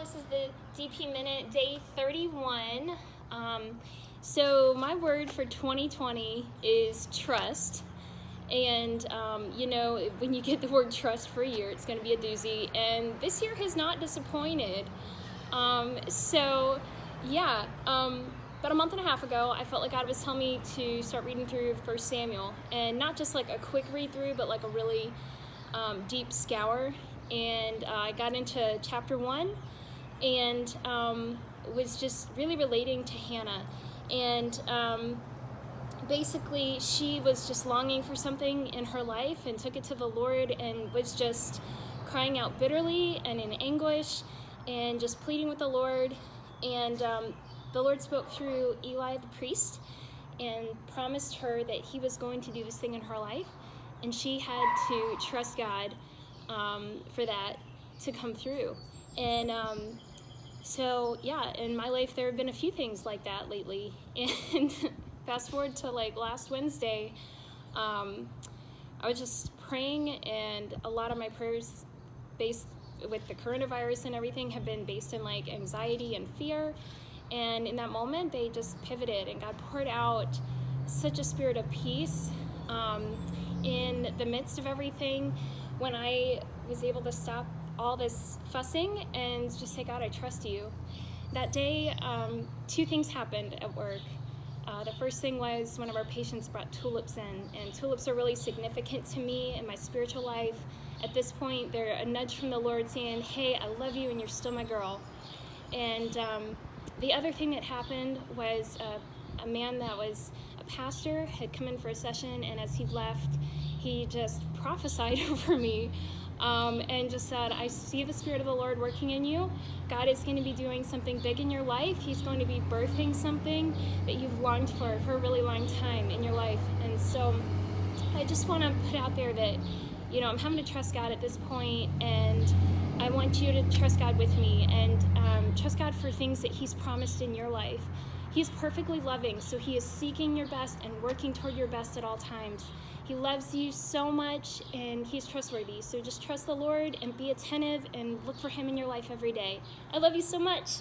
This is the DP Minute, day 31. So my word for 2020 is trust. And, when you get the word trust for a year, it's going to be a doozy. And this year has not disappointed. About a month and a half ago, I felt like God was telling me to start reading through 1 Samuel. And not just like a quick read through, but like a really deep scour. And I got into chapter 1 and was just really relating to Hannah. And basically, she was just longing for something in her life and took it to the Lord and was just crying out bitterly and in anguish and just pleading with the Lord. And the Lord spoke through Eli the priest and promised her that he was going to do this thing in her life. And she had to trust God for that to come through. And in my life, there have been a few things like that lately. And fast forward to like last Wednesday, I was just praying, and a lot of my prayers based with the coronavirus and everything have been based in like anxiety and fear. And in that moment, they just pivoted, and God poured out such a spirit of peace in the midst of everything, when I was able to stop all this fussing and just say, God, I trust you. That day, two things happened at work. The first thing was one of our patients brought tulips in, and tulips are really significant to me in my spiritual life. At this point, they're a nudge from the Lord saying, hey, I love you and you're still my girl. And the other thing that happened was a man that was a pastor had come in for a session, and as he left, he just prophesied over me and just said, I see the Spirit of the Lord working in you. God is going to be doing something big in your life. He's going to be birthing something that you've longed for a really long time in your life. And so I just want to put out there that, I'm having to trust God at this point, and I want you to trust God with me, and trust God for things that He's promised in your life. He's perfectly loving, so He is seeking your best and working toward your best at all times. He loves you so much, and He's trustworthy. So just trust the Lord and be attentive and look for Him in your life every day. I love you so much.